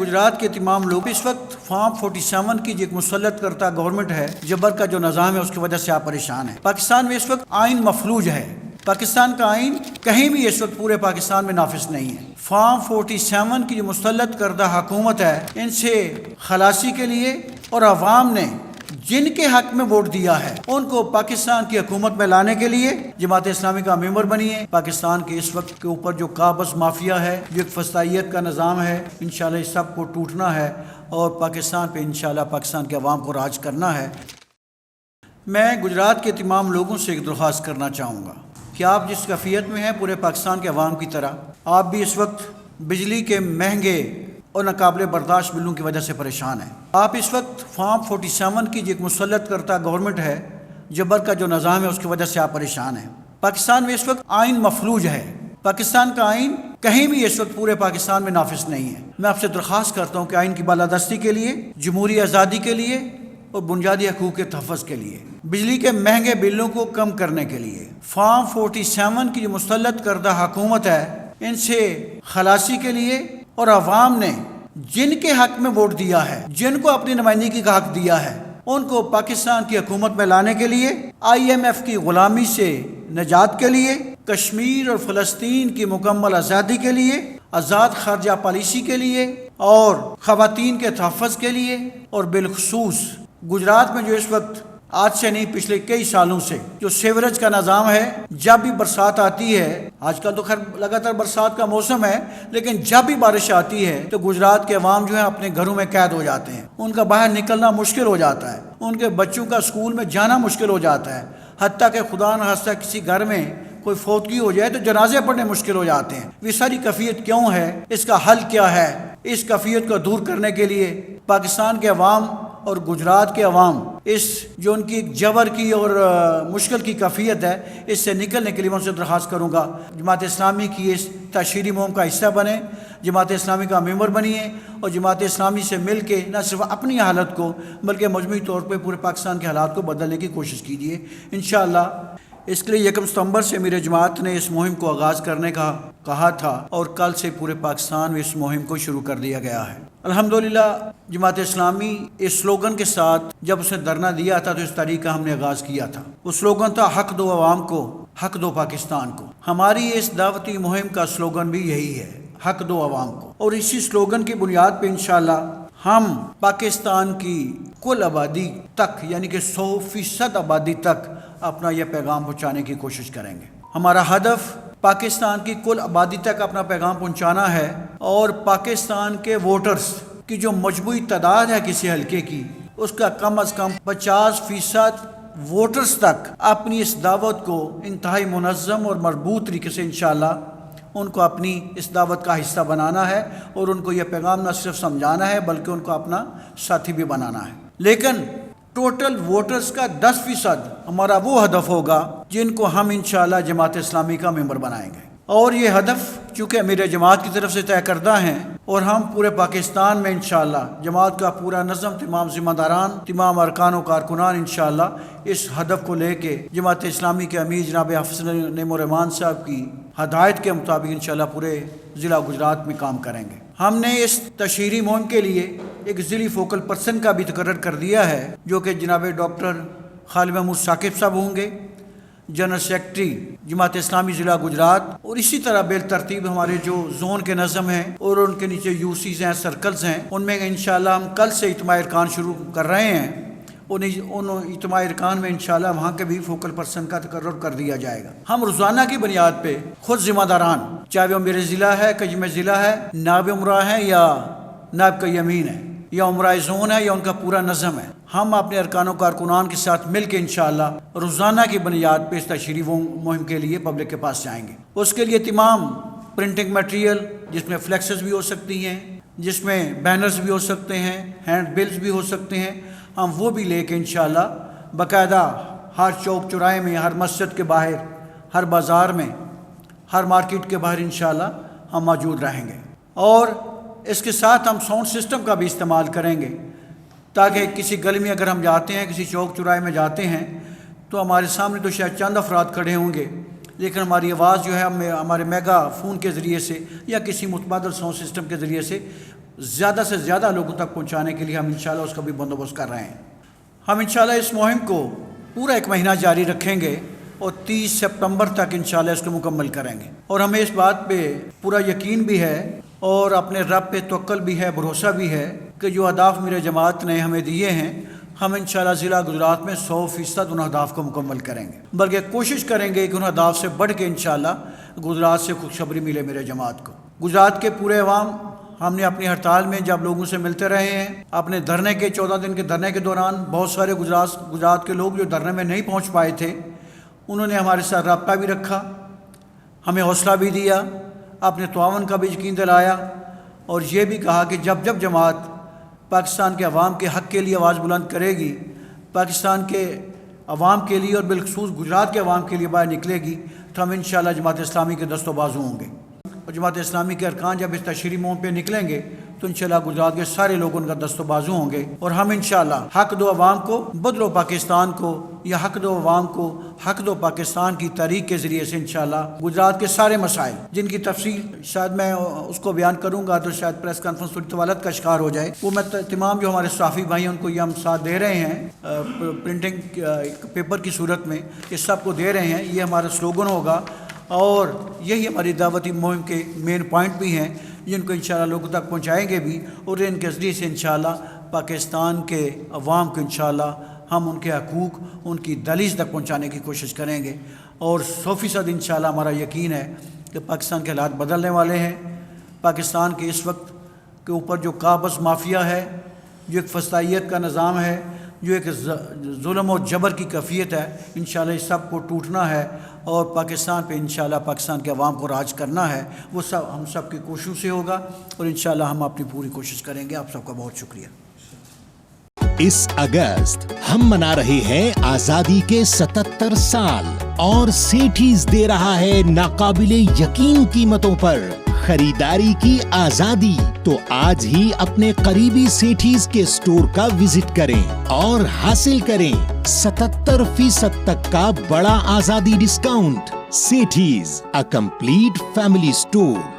گجرات کے تمام لوگ اس وقت فارم 47 کی جو ایک مسلط کرتا گورنمنٹ ہے، جبر کا جو نظام ہے، اس کی وجہ سے آپ پریشان ہیں۔ پاکستان میں اس وقت آئین مفلوج ہے۔ پاکستان کا آئین کہیں بھی اس وقت پورے پاکستان میں نافذ نہیں ہے۔ فارم 47 کی جو مسلط کردہ حکومت ہے، ان سے خلاصی کے لیے اور عوام نے جن کے حق میں ووٹ دیا ہے ان کو پاکستان کی حکومت میں لانے کے لیے جماعت اسلامی کا ممبر بنی ہے۔ پاکستان کے اس وقت کے اوپر جو قابض مافیا ہے، جو ایک فسطائیت کا نظام ہے، انشاءاللہ اس سب کو ٹوٹنا ہے اور پاکستان پہ انشاءاللہ پاکستان کے عوام کو راج کرنا ہے۔ میں گجرات کے تمام لوگوں سے ایک درخواست کرنا چاہوں گا کہ آپ جس کیفیت میں ہیں پورے پاکستان کے عوام کی طرح آپ بھی اس وقت بجلی کے مہنگے اور ناقابل برداشت بلوں کی وجہ سے پریشان ہیں۔ آپ اس وقت فارم 47 کی جو ایک مسلط کرتا گورنمنٹ ہے، جبر کا جو نظام ہے، اس کی وجہ سے آپ پریشان ہیں۔ پاکستان میں اس وقت آئین مفلوج ہے۔ پاکستان کا آئین کہیں بھی اس وقت پورے پاکستان میں نافذ نہیں ہے۔ میں آپ سے درخواست کرتا ہوں کہ آئین کی بالادستی کے لیے، جمہوری آزادی کے لیے اور بنیادی حقوق کے تحفظ کے لیے، بجلی کے مہنگے بلوں کو کم کرنے کے لیے، فارم 47 کی جو مسلط کردہ حکومت ہے، ان سے خلاصی کے لیے اور عوام نے جن کے حق میں ووٹ دیا ہے، جن کو اپنی نمائندگی کا حق دیا ہے، ان کو پاکستان کی حکومت میں لانے کے لیے، IMF کی غلامی سے نجات کے لیے، کشمیر اور فلسطین کی مکمل آزادی کے لیے، آزاد خارجہ پالیسی کے لیے اور خواتین کے تحفظ کے لیے، اور بالخصوص گجرات میں جو اس وقت آج سے نہیں پچھلے کئی سالوں سے جو سیوریج کا نظام ہے، جب بھی برسات آتی ہے، آج کل تو خیر لگاتار برسات کا موسم ہے، لیکن جب بھی بارش آتی ہے تو گجرات کے عوام جو ہے اپنے گھروں میں قید ہو جاتے ہیں۔ ان کا باہر نکلنا مشکل ہو جاتا ہے، ان کے بچوں کا اسکول میں جانا مشکل ہو جاتا ہے، حتیٰ کہ خدا نخواستہ کسی گھر میں کوئی فوتگی ہو جائے تو جنازے پڑھنے مشکل ہو جاتے ہیں۔ یہ ساری کیفیت کیوں ہے؟ اس کا حل کیا ہے؟ اس کیفیت کو دور کرنے کے لیے پاکستان کے عوام اور گجرات کے عوام اس جو ان کی جبر کی اور مشکل کی کیفیت ہے، اس سے نکلنے کے لیے میں ان سے درخواست کروں گا جماعت اسلامی کی اس تشہیری مہم کا حصہ بنیں، جماعت اسلامی کا ممبر بنیے اور جماعت اسلامی سے مل کے نہ صرف اپنی حالت کو بلکہ مجموعی طور پہ پورے پاکستان کے حالات کو بدلنے کی کوشش کیجیے انشاءاللہ۔ اس کے لیے 1 ستمبر سے میرے جماعت نے اس مہم کو آغاز کرنے کا کہا تھا اور کل سے پورے پاکستان میں اس مہم کو شروع کر دیا گیا ہے۔ الحمدللہ جماعت اسلامی اس سلوگن کے ساتھ جب اس نے دھرنا دیا تھا تو اس تاریخ کا ہم نے آغاز کیا تھا۔ وہ سلوگن تھا حق دو عوام کو، حق دو پاکستان کو۔ ہماری اس دعوتی مہم کا سلوگن بھی یہی ہے، حق دو عوام کو، اور اسی سلوگن کی بنیاد پہ انشاءاللہ ہم پاکستان کی کل آبادی تک یعنی کہ 100% آبادی تک اپنا یہ پیغام پہنچانے کی کوشش کریں گے۔ ہمارا ہدف پاکستان کی کل آبادی تک اپنا پیغام پہنچانا ہے اور پاکستان کے ووٹرز کی جو مجموعی تعداد ہے کسی حلقے کی، اس کا کم از کم 50% ووٹرز تک اپنی اس دعوت کو انتہائی منظم اور مربوط طریقے سے انشاءاللہ ان کو اپنی اس دعوت کا حصہ بنانا ہے اور ان کو یہ پیغام نہ صرف سمجھانا ہے بلکہ ان کو اپنا ساتھی بھی بنانا ہے۔ لیکن ٹوٹل ووٹرز کا 10% ہمارا وہ ہدف ہوگا جن کو ہم انشاءاللہ جماعت اسلامی کا ممبر بنائیں گے، اور یہ ہدف چونکہ میرے جماعت کی طرف سے طے کردہ ہیں اور ہم پورے پاکستان میں انشاءاللہ جماعت کا پورا نظم، تمام ذمہ داران، تمام ارکان و کارکنان انشاءاللہ اس ہدف کو لے کے جماعت اسلامی کے امیر جناب حافظ نعیم الرحمان صاحب کی ہدایت کے مطابق انشاءاللہ پورے ضلع گجرات میں کام کریں گے۔ ہم نے اس تشہیری مہم کے لیے ایک ضلعی فوکل پرسن کا بھی تقرر کر دیا ہے جو کہ جناب ڈاکٹر خالد محمود ثاقب صاحب ہوں گے، جنرل سیکرٹری جماعت اسلامی ضلع گجرات، اور اسی طرح بالترتیب ہمارے جو زون کے نظم ہیں اور ان کے نیچے UCs ہیں، سرکلز ہیں، ان میں انشاءاللہ ہم کل سے اجتماع ارکان شروع کر رہے ہیں۔ ان اجتماع ارکان میں انشاءاللہ وہاں کے بھی فوکل پرسن کا تقرر کر دیا جائے گا۔ ہم روزانہ کی بنیاد پہ خود ذمہ داران، چاہے وہ میرے ضلع ہے، کجم ضلع ہے، نائب عمرہ ہے یا نائب قیمین ہے یا عمرہ زون ہے یا ان کا پورا نظم ہے، ہم اپنے ارکان و کارکنان کے ساتھ مل کے انشاءاللہ روزانہ کی بنیاد پہ اس تشہیری مہم کے لیے پبلک کے پاس جائیں گے۔ اس کے لیے تمام پرنٹنگ میٹیریل جس میں فلیکسز بھی ہو سکتی ہیں، جس میں بینرز بھی ہو سکتے ہیں، ہینڈ بلز بھی ہو سکتے ہیں، ہم وہ بھی لے کے انشاءاللہ باقاعدہ ہر چوک چوراہے میں، ہر مسجد کے باہر، ہر بازار میں، ہر مارکیٹ کے باہر انشاءاللہ ہم موجود رہیں گے، اور اس کے ساتھ ہم ساؤنڈ سسٹم کا بھی استعمال کریں گے تاکہ کسی گلی میں اگر ہم جاتے ہیں، کسی چوک چوراہے میں جاتے ہیں تو ہمارے سامنے تو شاید چند افراد کھڑے ہوں گے، لیکن ہماری آواز جو ہے ہمارے میگا فون کے ذریعے سے یا کسی متبادل ساؤنڈ سسٹم کے ذریعے سے زیادہ سے زیادہ لوگوں تک پہنچانے کے لیے ہم انشاءاللہ اس کا بھی بندوبست کر رہے ہیں. ہم انشاءاللہ اس مہم کو پورا 1 مہینہ جاری رکھیں گے اور 30 سپتمبر تک انشاءاللہ اس کو مکمل کریں گے. اور ہمیں اس بات پہ پورا یقین بھی ہے اور اپنے رب پہ توکل بھی ہے, بھروسہ بھی ہے کہ جو اہداف میرے جماعت نے ہمیں دیے ہیں ہم انشاءاللہ ضلع گجرات میں 100% ان اہداف کو مکمل کریں گے. بلکہ کوشش کریں گے کہ ان اہداف سے بڑھ کے انشاءاللہ گجرات سے خوشخبری ملے میرے جماعت کو. گجرات کے پورے عوام ہم نے اپنی ہڑتال میں جب لوگوں سے ملتے رہے ہیں, اپنے دھرنے کے 14 دن کے دھرنے کے دوران بہت سارے گجرات کے لوگ جو دھرنے میں نہیں پہنچ پائے تھے انہوں نے ہمارے ساتھ رابطہ بھی رکھا, ہمیں حوصلہ بھی دیا, اپنے تعاون کا بھی یقین دلایا اور یہ بھی کہا کہ جب جماعت پاکستان کے عوام کے حق کے لیے آواز بلند کرے گی, پاکستان کے عوام کے لیے اور بالخصوص گجرات کے عوام کے لیے باہر نکلے گی تو ہم انشاءاللہ جماعت اسلامی کے دست و بازو ہوں گے. اور جماعت اسلامی کے ارکان جب اس تشریحی مہم پہ نکلیں گے تو انشاءاللہ گجرات کے سارے لوگ ان کا دست و بازو ہوں گے اور ہم انشاءاللہ حق دو عوام کو, بدلو پاکستان کو یا حق دو عوام کو حق دو پاکستان کی تحریک کے ذریعے سے انشاءاللہ گجرات کے سارے مسائل جن کی تفصیل شاید میں اس کو بیان کروں گا تو شاید پریس کانفرنس تھوڑی طوالت کا شکار ہو جائے, وہ میں تمام جو ہمارے صحافی بھائی ہیں ان کو یہ ہم ساتھ دے رہے ہیں پرنٹنگ پیپر کی صورت میں, یہ سب کو دے رہے ہیں. یہ ہمارا سلوگن ہوگا اور یہی ہماری دعوتی مہم کے مین پوائنٹ بھی ہیں جن کو انشاءاللہ لوگوں تک پہنچائیں گے بھی اور ان کے ذریعے سے انشاءاللہ پاکستان کے عوام کو انشاءاللہ ہم ان کے حقوق ان کی دہلیز تک پہنچانے کی کوشش کریں گے. اور 100% انشاءاللہ ہمارا یقین ہے کہ پاکستان کے حالات بدلنے والے ہیں. پاکستان کے اس وقت کے اوپر جو قابض مافیا ہے, جو ایک فسطائیت کا نظام ہے, جو ایک ظلم و جبر کی کیفیت ہے, انشاءاللہ اس سب کو ٹوٹنا ہے اور پاکستان پہ انشاءاللہ پاکستان کے عوام کو راج کرنا ہے. وہ سب ہم سب کی کوششوں سے ہوگا اور انشاءاللہ ہم اپنی پوری کوشش کریں گے. آپ سب کا بہت شکریہ. اس اگست ہم منا رہے ہیں آزادی کے 77 سال اور سیٹھیز دے رہا ہے ناقابل یقین قیمتوں پر خریداری کی آزادی. تو آج ہی اپنے قریبی سیٹھیز کے سٹور کا وزٹ کریں اور حاصل کریں 77% تک کا بڑا آزادی discount. سیٹھیز, a complete family store.